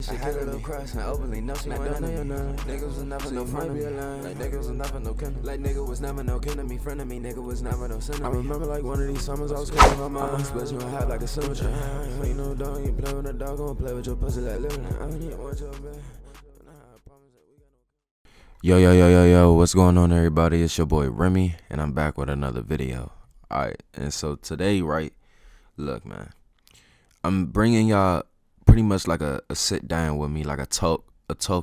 she killing me. Cross and openly know she wanna know your name. Niggas was never no friend of me. Like niggas was never no kin. Like nigga was never no kin to me. Friend of me, nigga was never no sin. I remember like one of these summers I was killing my mind. Split you in half like a symmetry. Ain't no dog, you play with a dog, gon' play with your pussy like living. I don't even want your bed. Yo, what's going on, everybody? It's your boy Remy, and I'm back with another video. Alright, and so today, right, look, man, I'm bringing y'all pretty much like a sit down with me, like a talk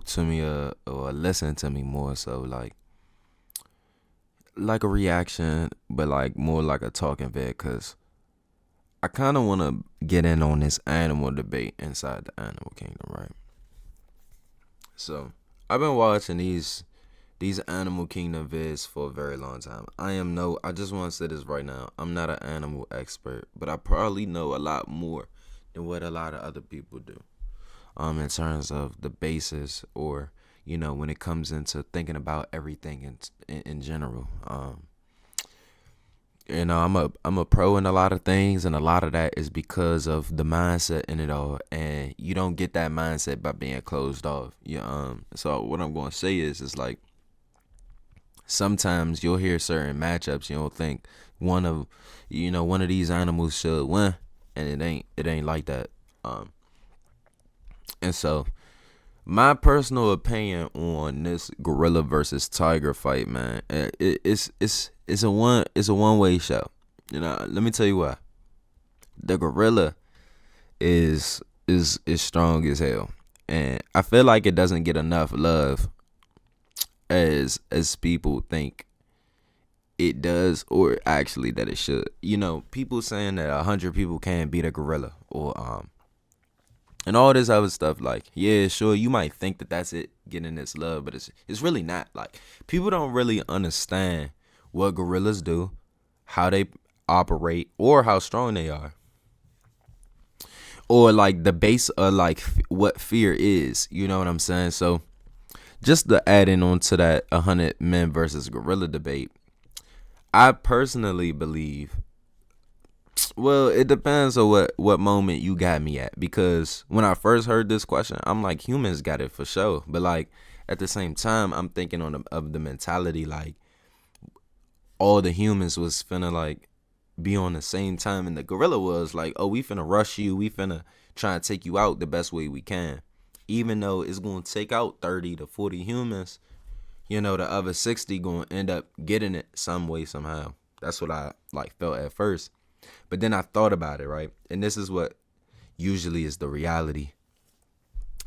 to me, or a listen to me more so, like a reaction, but like more like a talking vid, because I kind of want to get in on this animal debate inside the animal kingdom, right? So I've been watching these animal kingdom vids for a very long time. I just want to say this right now. I'm not an animal expert, but I probably know a lot more than what a lot of other people do. In terms of the basis, or when it comes into thinking about everything in general. I'm a pro in a lot of things, and a lot of that is because of the mindset in it all. And you don't get that mindset by being closed off. So what I'm going to say is like, sometimes you'll hear certain matchups, you'll think one of these animals should win, and it ain't like that. And so my personal opinion on this gorilla versus tiger fight, man, it's a one-way show. Let me tell you why. The gorilla is strong as hell, and I feel like it doesn't get enough love as people think it does, or actually that it should. People saying that 100 people can't beat a gorilla, or and all this other stuff. Like, yeah, sure, you might think that that's it getting its love, but it's really not. Like, people don't really understand what gorillas do, how they operate, or how strong they are, or like the base of like what fear is. You know what I'm saying? So just to add in on to that 100 men versus gorilla debate, I personally believe, well, it depends on what moment you got me at. Because when I first heard this question, I'm like, humans got it for sure. But like at the same time, I'm thinking of the mentality, like all the humans was finna like be on the same time, and the gorilla was like, oh, we finna rush you, we finna try and take you out the best way we can. Even though it's going to take out 30 to 40 humans, the other 60 going to end up getting it some way, somehow. That's what I felt at first. But then I thought about it, right? And this is what usually is the reality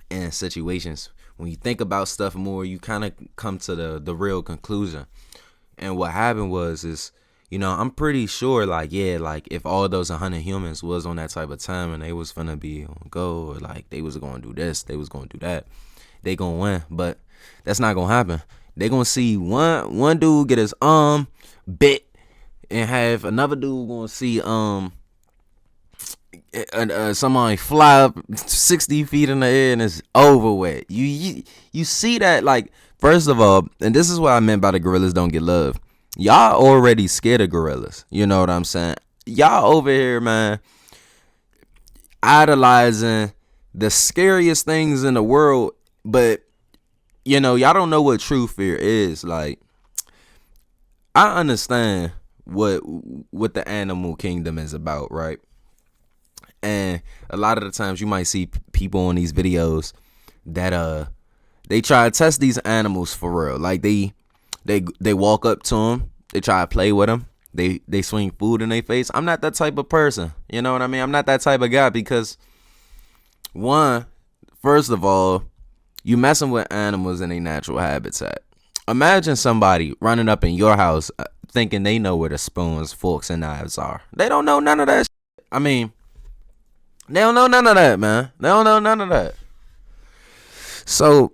in situations. When you think about stuff more, you kind of come to the real conclusion. And what happened is I'm pretty sure, if all those 100 humans was on that type of time and they was finna be on go, or like they was gonna do this, they was gonna do that, they gonna win. But that's not gonna happen. They gonna see one dude get his arm bit, and have another dude gonna see somebody fly up 60 feet in the air, and it's over with. You see that, like, first of all, and this is what I meant by the gorillas don't get love. Y'all already scared of gorillas. You know what I'm saying? Y'all over here, man, idolizing the scariest things in the world, but y'all don't know what true fear is. Like, I understand what the animal kingdom is about, right? And a lot of the times you might see people on these videos that they try to test these animals for real. Like they walk up to them, they try to play with them, they swing food in their face. I'm not that type of person. You know what I mean? I'm not that type of guy, because first of all, you messing with animals in their natural habitat. Imagine somebody running up in your house thinking they know where the spoons, forks, and knives are. They don't know none of that shit. I mean, they don't know none of that, man. They don't know none of that. So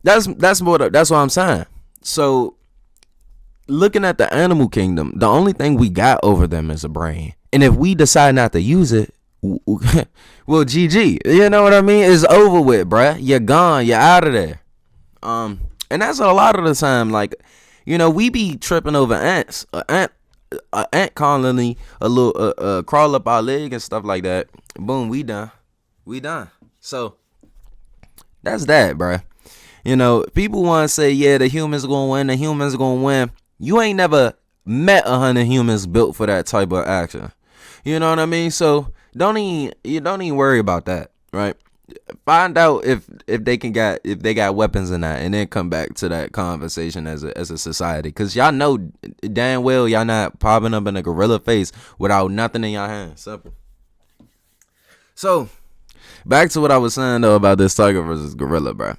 that's what I'm saying. So looking at the animal kingdom, the only thing we got over them is a brain. And if we decide not to use it, well, GG. You know what I mean? It's over with, bruh. You're gone. You're out of there. And that's a lot of the time. Like, we be tripping over ants. An ant colony, a little crawl up our leg and stuff like that. Boom, we done. So That's that, bruh. You know, people want to say, yeah, the humans gonna win, the humans gonna win. You ain't never met 100 humans built for that type of action. You know what I mean? So you don't even worry about that, right? Find out if they got weapons in that, and then come back to that conversation as a society, because y'all know damn well y'all not popping up in a gorilla face without nothing in your hands. Simple. So back to what I was saying though about this tiger versus gorilla, bro.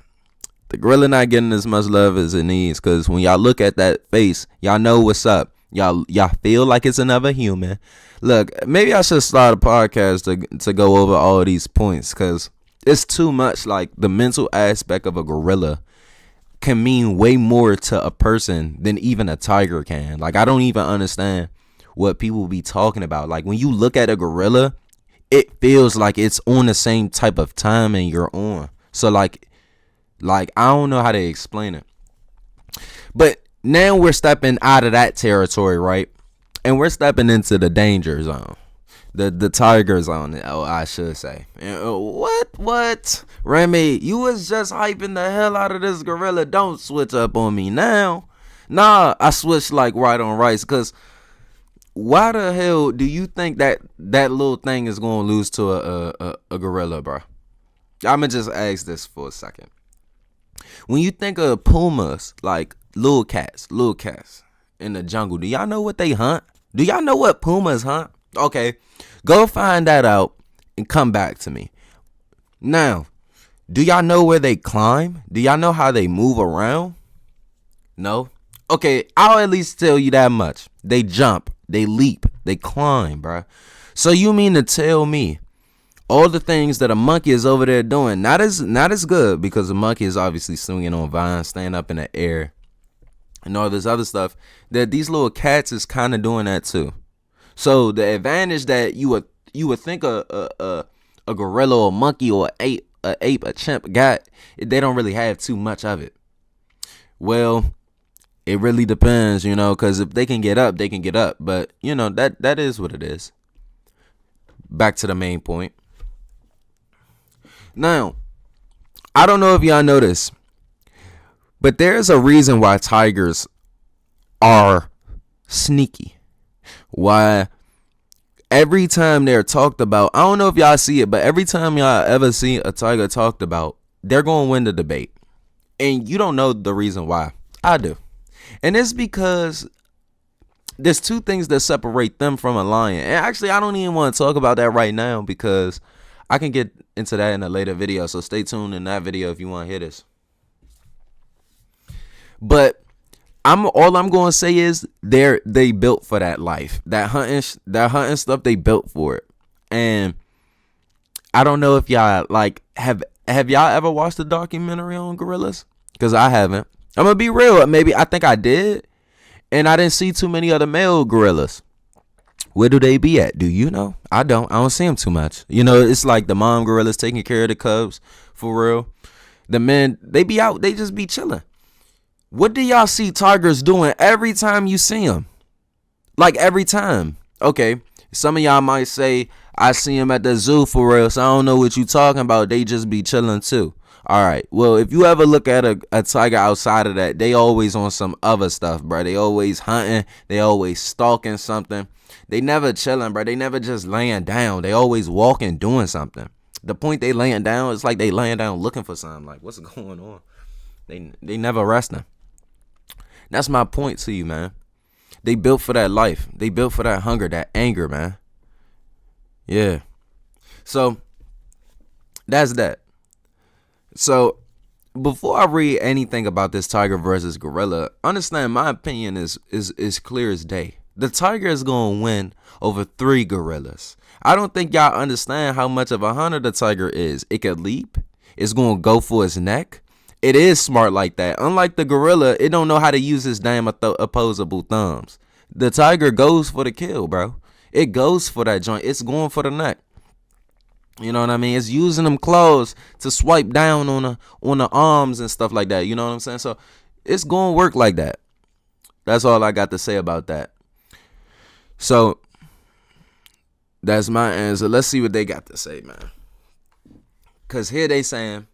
The gorilla not getting as much love as it needs, because when y'all look at that face, y'all know what's up. Y'all feel like it's another human. Look, maybe I should start a podcast to go over all these points, because it's too much. Like, the mental aspect of a gorilla can mean way more to a person than even a tiger can. Like, I don't even understand what people be talking about. Like, when you look at a gorilla, it feels like it's on the same type of time and you're on. So like I don't know how to explain it. But now we're stepping out of that territory, right? And we're stepping into the danger zone. The tiger zone, I should say. What? Remy, you was just hyping the hell out of this gorilla. Don't switch up on me now. Nah, I switched like right on rice, because why the hell do you think that little thing is going to lose to a gorilla, bro? I'm going to just ask this for a second. When you think of pumas, like little cats in the jungle, do y'all know what they hunt? Do y'all know what pumas hunt? Okay, go find that out and come back to me. Now, do y'all know where they climb? Do y'all know how they move around? No? Okay, I'll at least tell you that much. They jump, they leap, they climb, bruh. So you mean to tell me all the things that a monkey is over there doing, not as good, because a monkey is obviously swinging on vines, staying up in the air, and all this other stuff, that these little cats is kind of doing that too. So the advantage that you would think a gorilla or a monkey or a chimp got, they don't really have too much of it. Well, it really depends, you know, because if they can get up, they can get up. But, you know, that is what it is. Back to the main point. Now, I don't know if y'all know this, but there's a reason why tigers are sneaky. Why every time they're talked about, I don't know if y'all see it, but every time y'all ever see a tiger talked about, they're going to win the debate. And you don't know the reason why. I do. And it's because there's two things that separate them from a lion. And actually, I don't even want to talk about that right now, because I can get into that in a later video. So stay tuned in that video if you want to hear this. But all I'm going to say is they built for that life. That hunting stuff, they built for it. And I don't know if y'all have y'all ever watched a documentary on gorillas? Because I haven't. I'm gonna be real. Maybe I think I did, and I didn't see too many other male gorillas. Where do they be at? Do you know? I don't see them too much. You know, it's like the mom gorillas taking care of the cubs, for real. The men, they be out. They just be chilling. What do y'all see tigers doing every time you see them? Like, every time. Okay, some of y'all might say, I see them at the zoo, for real, so I don't know what you talking about. They just be chilling too. All right, well, if you ever look at a tiger outside of that, they always on some other stuff, bro. They always hunting. They always stalking something. They never chilling, bro. They never just laying down. They always walking, doing something. The point they laying down, it's like they laying down looking for something. Like, what's going on? They never resting. That's my point to you, man. They built for that life. They built for that hunger, that anger, man. Yeah. So that's that. So before I read anything about this tiger versus gorilla, understand my opinion is clear as day. The tiger is going to win over 3 gorillas. I don't think y'all understand how much of a hunter the tiger is. It could leap. It's going to go for its neck. It is smart like that. Unlike the gorilla, it don't know how to use its damn opposable thumbs. The tiger goes for the kill, bro. It goes for that joint. It's going for the neck. You know what I mean? It's using them claws to swipe down on the arms and stuff like that. You know what I'm saying? So it's going to work like that. That's all I got to say about that. So that's my answer. Let's see what they got to say, man. Because here they saying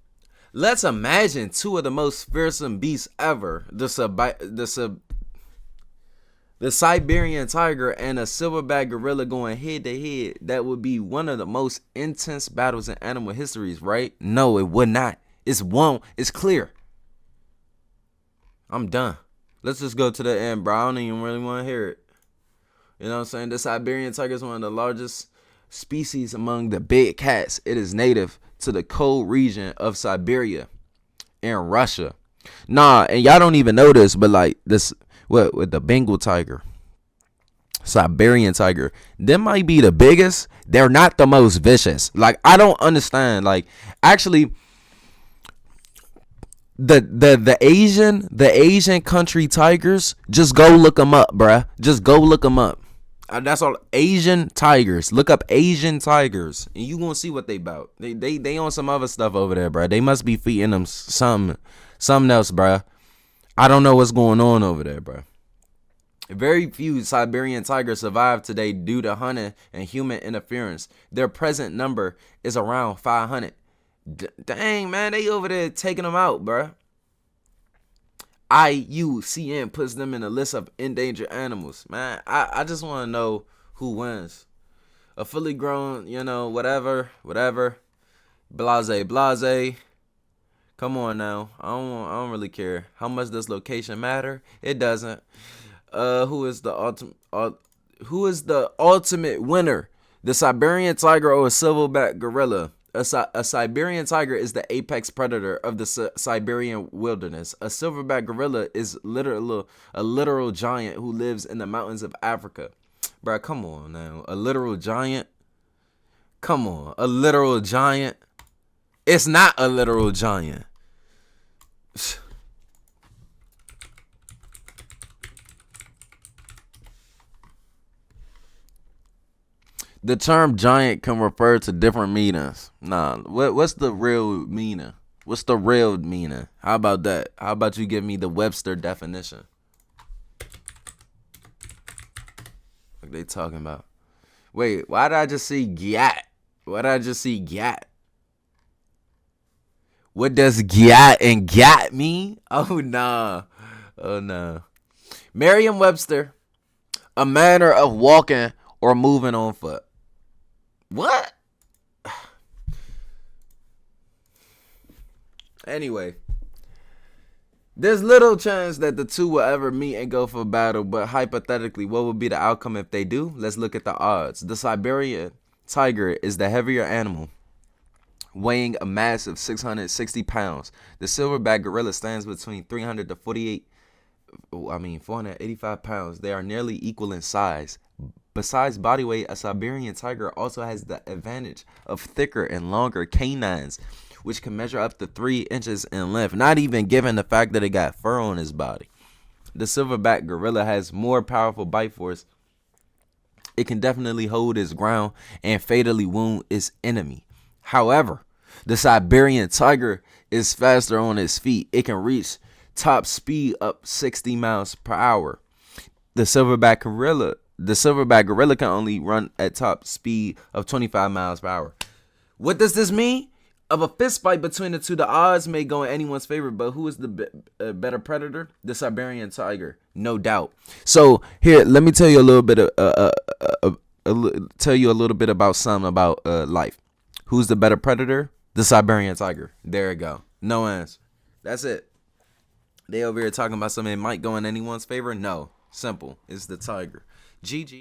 Let's imagine two of the most fearsome beasts ever, the Siberian tiger and a silverback gorilla going head to head. That would be one of the most intense battles in animal histories, right? No, it would not. It's clear. I'm done. Let's just go to the end, bro. I don't even really want to hear it. You know what I'm saying? The Siberian tiger is one of the largest species among the big cats. It is native to the cold region of Siberia in Russia. Nah, and y'all don't even know this, but like this, what with the Bengal tiger, Siberian tiger, them might be the biggest. They're not the most vicious. Like, I don't understand. Like, actually, the Asian country tigers, just go look them up, bruh. Just go look them up. That's all. Asian tigers. Look up Asian tigers, and you gonna see what they about. They on some other stuff over there, bruh. They must be feeding them something else, bruh. I don't know what's going on over there, bruh. Very few Siberian tigers survive today due to hunting and human interference. Their present number is around 500. Dang, man, they over there taking them out, bruh. IUCN puts them in a list of endangered animals. Man, I just want to know who wins. A fully grown, whatever. Blase. Come on now. I don't really care. How much does location matter? It doesn't. Who is the ultimate winner? The Siberian tiger or a silverback gorilla? A Siberian tiger is the apex predator of the Siberian wilderness. A silverback gorilla is a literal giant who lives in the mountains of Africa. Bruh, come on now. A literal giant? Come on. A literal giant? It's not a literal giant. The term giant can refer to different meanings. Nah, what's the real meaning? What's the real meaning? How about that? How about you give me the Webster definition? What they talking about? Wait, why did I just see gyat? Why did I just see gyat? What does gyat and gat mean? Oh, nah. Oh, no. Merriam-Webster, a manner of walking or moving on foot. What? Anyway, there's little chance that the two will ever meet and go for battle, but hypothetically, what would be the outcome if they do? Let's look at the odds. The Siberian tiger is the heavier animal, weighing a massive 660 pounds. The silverback gorilla stands between 485 pounds. They are nearly equal in size. Besides body weight, a Siberian tiger also has the advantage of thicker and longer canines, which can measure up to 3 inches in length, not even given the fact that it got fur on his body. The silverback gorilla has more powerful bite force. It can definitely hold its ground and fatally wound its enemy. However, the Siberian tiger is faster on its feet. It can reach top speed up 60 miles per hour. The silverback gorilla can only run at top speed of 25 miles per hour. What does this mean? Of a fist fight between the two, the odds may go in anyone's favor, but who is the better predator? The Siberian tiger, no doubt. So here, let me tell you a little bit about something about life. Who's the better predator? The Siberian tiger. There you go. No answer. That's it. They over here talking about something that might go in anyone's favor. No. Simple. It's the tiger. GG.